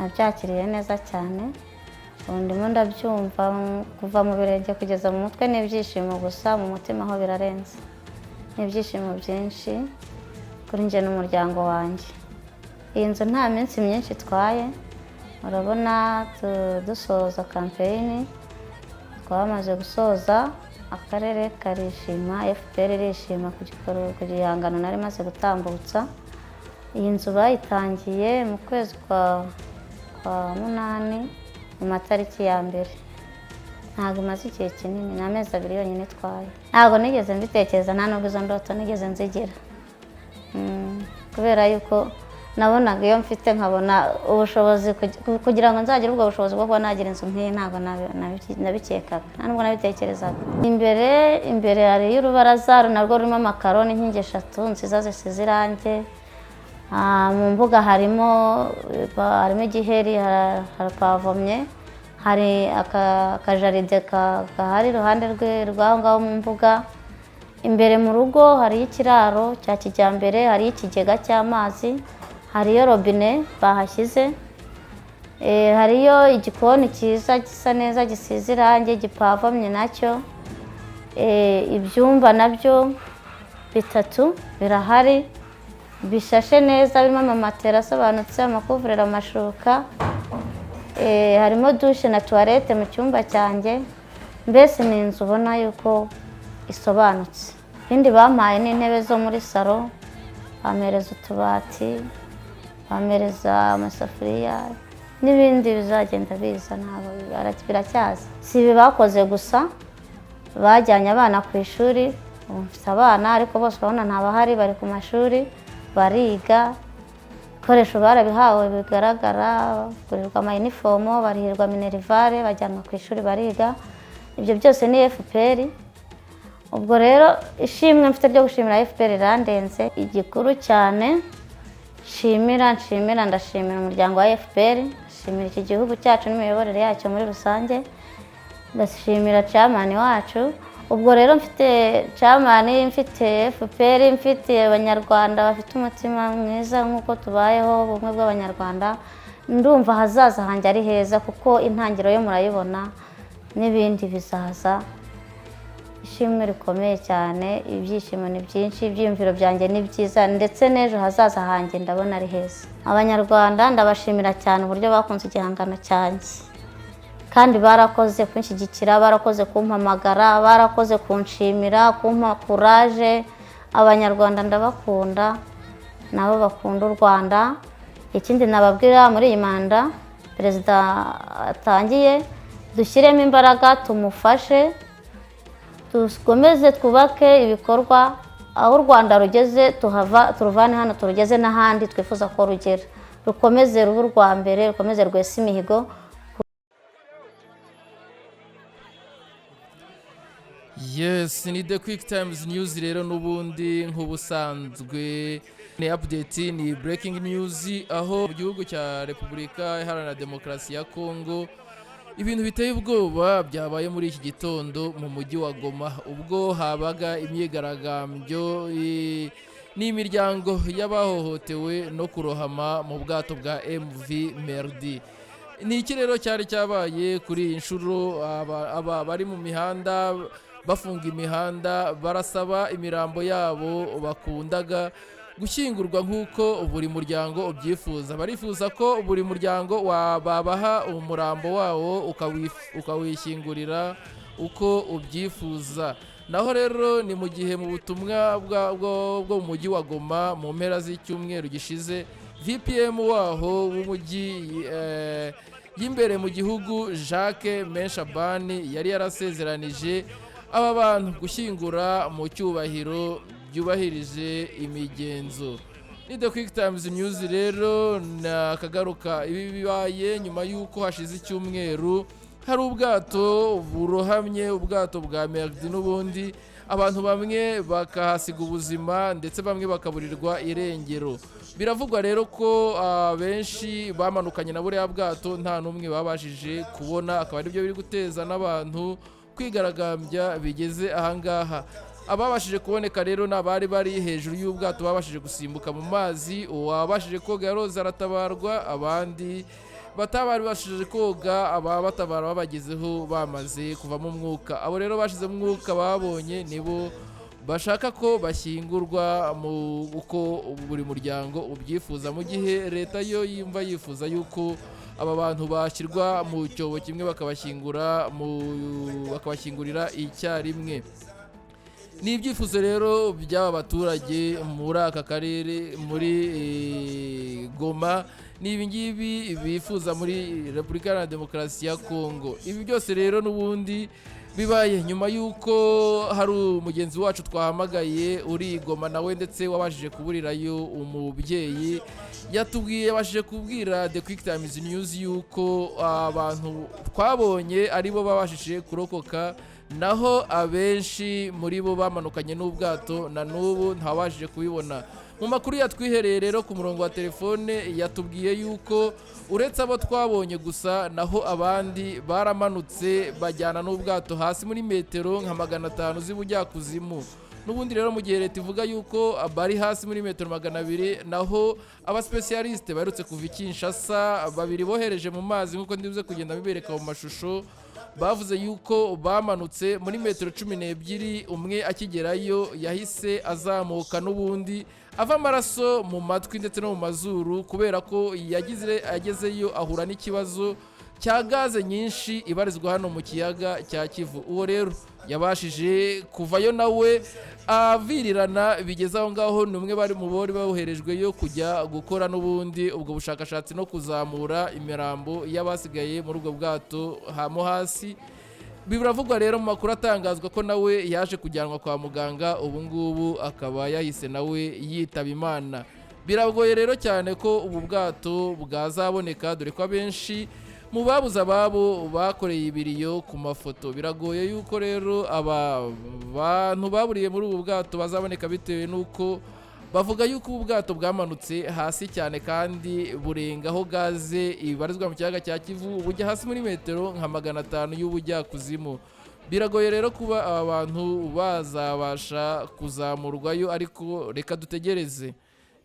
nabyakiriye neza cyane. Ndimo ndabyumva kuva mu birenge kugeza mu mutwe n'ibyishimo gusa, mu mutima ho birarenze. N'ibyishimo byinshi kuri njye n'umuryango wanjye. Iyi nzu nta minsi myinshi itwaye, urabona dusoza campaign, twamaze gusoza, akarere karishima, FPR irishima ku gihangano nari maze gutambutsa. Iyi nzu bayitangiye mu kwezi kwa munani mu matariki ya mbere. Ntabwo imaze igihe kinini, ni amezi 2 yonyine itwaye. Ntabwo nigeze mbitekereza, nta nubwo izo ndoto nigeze nzigira, kubera yuko nabonaga iyo mfite nkabona ubushobozi kugira ngo nzagire ubwo bushobozi bwo kuba nagira inzu nk'iyi, ntabwo nabikekaga, nta nubwo nabitekerezaga. Imbere hari y'urubaraza narwo rurimo amakaro n'inkingi 3 nziza zisize irange. Mu mbuga harimo igiheri, harapavomye, hari akajaride gahari iruhande rw'aho ngaho mu mbuga. Imbere mu rugo hari ikiraro cya kijyambere, hari ikigega cy'amazi, hariyo robine bahashyize, hariyo igikoni cyiza gisa neza gisize irange gipavomye nacyo. Ibyumba nabyo 3 birahari bishashe neza, birimo amamatera asobanutse, amakuvurero, amashuka. Harimo douche na toilette mu cyumba cyanjye. Mbese ni inzu ubona yuko isobanutse. Ibindi bampaye n'intebe zo muri salo, bamereza utubati, bamereza amasafuriya n'ibindi bizagenda biza, nabo biracyaza. Si ibi bakoze gusa, bajyanye abana ku ishuri. Mfite abana ariko bose urabona ntabahari, bari ku mashuri bariga. Ibikoresho barabihawe bigaragara, kurirwa ama uniform, barihirwa minerivare, bajyanwa ku ishuri bariga. Ibyo byose ni FPR. Ubwo rero ishimwe mfite ryo gushimira FPR randenze. Igikuru cyane ndashimira umuryango wa FPR, ndashimira iki gihugu cyacu n'imiyoborere yacyo muri rusange, ndashimira chairman wacu. Ubwo rero mfite chairman, mfite FPR, mfite abanyarwanda bafite umutima mwiza nk'uko tubayeho, ubumwe bw'abanyarwanda. Ndumva hazaza hanjye ari heza, kuko intangiro yo murayibona n'ibindi bizaza. Ishimwe rikomeye cyane, ibyishimo ni byinshi, ibyiyumviro byanjye ni byiza, ndetse n'ejo hazaza hanjye ndabona ari heza. Abanyarwanda ndabashimira cyane uburyo bakunze igihangano cyanjye, kandi barakoze kunshyigikira, barakoze kumpamagara, barakoze kunshimira, kumpa courage. Abanyarwanda ndabakunda, nabo bakunda u Rwanda. Ikindi nababwira muri iyi manda perezida atangiye, dushyiremo imbaraga, tumufashe, dukomeze twubake ibikorwa. Aho u Rwanda rugeze turuvane hano turugeze n'ahandi twifuza ko rugera. Rukomeze rubu rwa mbere, rukomeze rwese imihigo. Yes, ni the QuickTimes news rero, n'ubundi nk'ubusanzwe ni update, ni breaking news, aho mu gihugu cya Repubulika Iharanira Demokarasi ya Kongo ibintu biteye ubwoba byabaye muri iki gitondo mu mujyi wa Goma, ubwo habaga imyigaragambyo n'imiryango y'abahohotewe no kurohama mu bwato bwa MV Merdi. Ni iki rero cyari cyabaye kuri iyi nshuro? Aba bari mu mihanda bafunga imihanda, barasaba imirambo yabo bakundaga gushyingurwa nk'uko buri muryango ubyifuza. Barifuza ko buri muryango wabaha umurambo wawo ukawishyingurira uko ubyifuza. Naho rero ni mu gihe mu butumwa bwo mu mujyi wa Goma mu mpera z'icyumweru gishize, VPM waho w'umujyi y'imbere mu gihugu Jacques Menshabani yari yarasezeranije aba bantu gushyingura mu cyubahiro byubahirije imigenzo. Ni the QuickTimes news rero, nakagaruka ibi bibaye nyuma y'uko hashize icyumweru hari ubwato burohamye, ubwato bwa Merdi, n'ubundi abantu bamwe bakahasiga ubuzima ndetse bamwe bakaburirwa irengero. Biravugwa rero ko benshi bamanukanye na buriya bwato nta n'umwe babashije kubona, akaba aribyo biri guteza n'abantu kwigaragambya bigeze ahangaha. Ababashije kuboneka rero n'abari bari hejuru y'ubwato babashije gusimbuka mu mazi, uwabashije koga yaroze aratabarwa, abandi batabari bashije koga, aba batabara babagezeho bamaze kuvamo umwuka. Abo rero bashizemo umwuka babonye nibo bashaka ko bashyingurwa mu uko buri muryango ubyifuza, mu gihe leta yo yumva yifuza yuko aba bantu bashyirwa mu cyobo kimwe bakabashyingurira icyarimwe. Ni ibyifuzo rero by'aba baturage muri aka karere muri Goma, ni ibingibi bifuza muri Repubulika Iharanira Demokarasi ya Kongo. Ibi byose rero n'ubundi bibaye nyuma y'uko hari umugenzi wacu twahamagaye uri Goma nawe ndetse wabashije kuburirayo umubyeyi, yabashije kubwira The QuickTimes News yuko abantu twabonye aribo babashije kurokoka, naho abenshi muri bo bamanukanye n'ubwato na n'ubu ntabashije kubibona. Mu makuru yatwihereye rero ku murongo wa telefone yatubwiye yuko uretse abo twabonye gusa, naho abandi baramanutse bajyana n'ubwato hasi muri metero nka 500 z'ubujyakuzimu. N'ubundi rero mu gihe leta ivuga yuko bari hasi muri metero 200, naho abaspecialiste baherutse kuva Kinshasa babiri bohereje mu mazi nkuko ndibuze kugenda bibereka mu mashusho, bavuze yuko bamanutse muri metero 12, umwe akigerayo yahise azamuka n'ubundi ava amaraso mu matwi ndetse no mu mazuru, kubera ko yagezeyo ahura n'ikibazo cya gaze nyinshi ibarizwa hano mu kiyaga cya Kivu. Uwo rero yabashije kuvayo nawe avirirana bigeze aho ngaho, ni umwe bari mu bori bawoherejweyo kujya gukora n'ubundi ubwo bushakashatsi no kuzamura imirambo y'abasigaye muri ubwo bwato hamo hasi. Biravugwa rero mu makuru atangazwa ko nawe yaje kujyanwa kwa muganga, ubu ngubu akaba yahise nawe yitaba Imana. Biragoye rero cyane ko ubu bwato bwazaboneka, dore ko abenshi mu babuze ababo bakoreye ibiriyo ku mafoto. Biragoye yuko rero aba bantu baburiye muri ubu bwato bazaboneka, bitewe nuko bavuga yuko ubu bwato bwamanutse hasi cyane kandi burengaho gaze ibarizwa mu kiyaga cya Kivu, bujya hasi muri metero nka 500 y'ubujyakuzimu. Biragoye rero kuba aba bantu bazabasha kuzamurwayo, ariko reka dutegereze.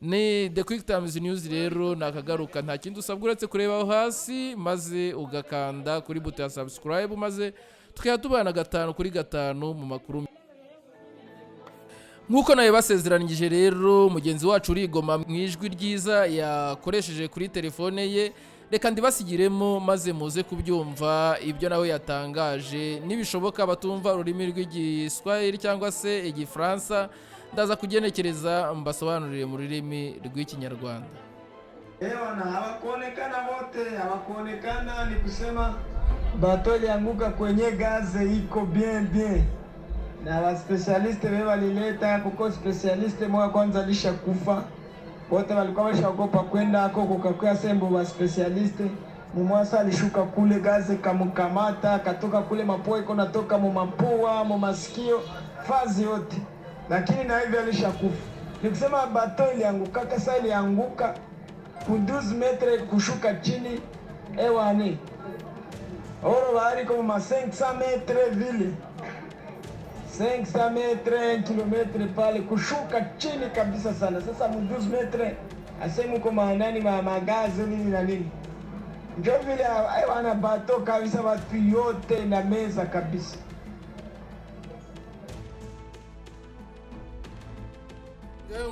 Ni The QuickTimes News rero nakagaruka, nta kindi usabwa uretse kureba aho hasi maze ugakanda kuri buto ya subscribe, maze tukajya tubana 5 kuri 5 mu makuru. Nkuko nawe basezeranije rero mugenzi wacu uri Goma mu ijwi ryiza yakoresheje kuri telefone ye, reka ndibasigiremo maze muze kubyumva ibyo nawe yatangaje. Nibishoboka batumva ururimi rw'igiswahili cyangwa se igifaransa, ndaza kugenekereza mbasobanurire mu rurimi rw'ikinyarwanda. Na hawakuonekana wote, hawakuonekana, ni kusema bato ilianguka kwenye gaze iko bien na wa specialiste wewe walileta kuko specialiste moja kwanza alishakufa, wote walikuwa washaogopa kwenda hako, kukakuwa sembo wa specialiste mumwasa alishuka kule gaze kamkamata, akatoka kule mapua iko natoka mu mapua mu masikio fazi yote, lakini na hivyo alishakufa. Ni kusema bato ilianguka, kasa ilianguka ku 12 metre kushuka chini ewani oro bahari como ma 500 metre vile 500 metre 1 kilometre pale kushuka chini kabisa sana. Sasa mu 12 metre asemu kama nani magazi nini na nini, ndio vile wana bato kabisa, watu yote na meza kabisa.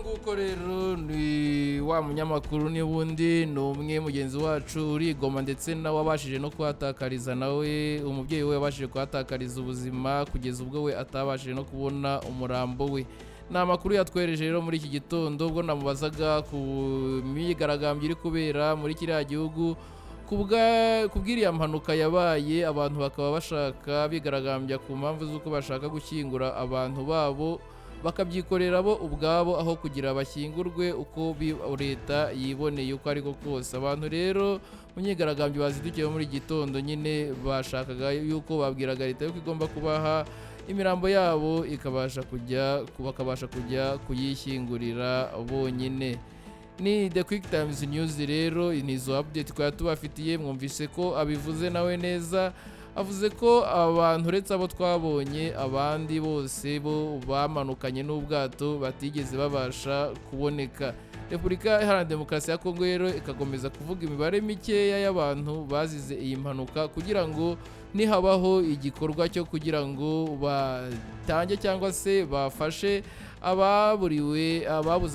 Nguko rero ni wa munyamakuru n'ubundi ni umwe mugenzi wacu uri Goma, ndetse nawe wabashije no kuhatakariza, nawe umubyeyi we yabashije kuhatakariza ubuzima kugeza ubwo we atabashije no kubona umurambo we. Ni amakuru yatwereje rero muri iki gitondo ubwo namubazaga ku myigaragambyo iri kubera muri kiriya gihugu kubw'iriya mpanuka yabaye, abantu bakaba bashaka bigaragambya ku mpamvu z'uko bashaka gushyingura abantu babo bakabyikorera bo ubwabo aho kugira bashyingurwe uko leta yiboneye uko ariko kose. Abantu rero mu myigaragambyo bazidukiye muri gitondo nyine bashakaga yuko babwiraga leta yuko igomba kubaha imirambo yabo bakabasha kujya kuyishyingurira bonyine. Ni The QuickTimes News rero, ni izo update kwa tubafitiye. Mwumvise ko abivuze nawe neza, avuze ko abantu uretse abo twabonye abandi bose bo bamanukanye n'ubwato batigeze babasha kuboneka. Repubulika Iharanira Demokarasi ya Kongo rero ikagomeza kuvuga imibare mikeya y'abantu bazize iyi mpanuka kugira ngo nihabaho igikorwa cyo kugira ngo batange cyangwa se bafashe ababuze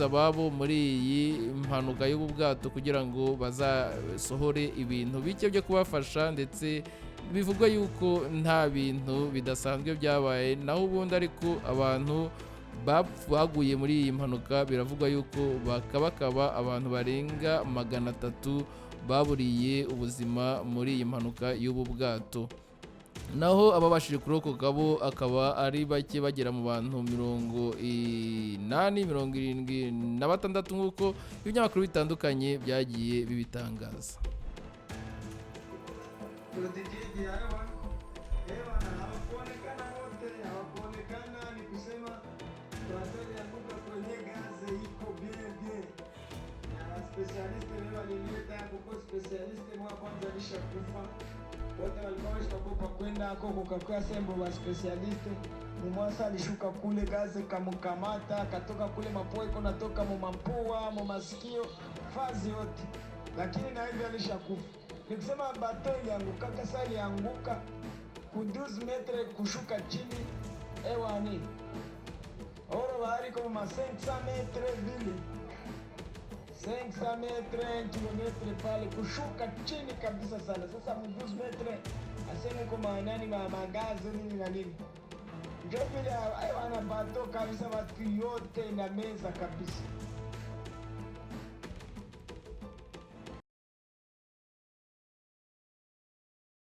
ababo muri iyi mpanuka y'ubu bwato kugira ngo bazasohore ibintu bike byo kubafasha, ndetse bivugwa yuko nta bintu bidasanzwe byabaye, naho ubundi ariko abantu baguye muri iyi mpanuka biravugwa yuko bakabakaba abantu barenga 300 baburiye ubuzima muri iyi mpanuka y'ubu bwato, naho ababashije kurokoka bo akaba ari bake bagera mu bantu 76 nk'uko ibinyamakuru bitandukanye byagiye bibitangaza. Specialiste wewe walileta kuko specialiste mwa kwanza alishakufa, wote walikuwa washtakopa kwenda hako kukakuwa sembo wa specialiste. Mumwasa alishuka kule gaze kamukamata, katoka kule mapua iko natoka mumampua mumasikio fazi yote, lakini na hivi alishakufa. Nikisema bato ilianguka kasa ilianguka ku 12 metre kushuka chini ewani oro bahari kama 500 metre vile 500 metre, 1 kilometre pale kushuka chini kabisa sana. Sasa 12 metre aseme kwa nani magazi nini na nini, ndio vile wana bato kabisa, watu yote na meza kabisa.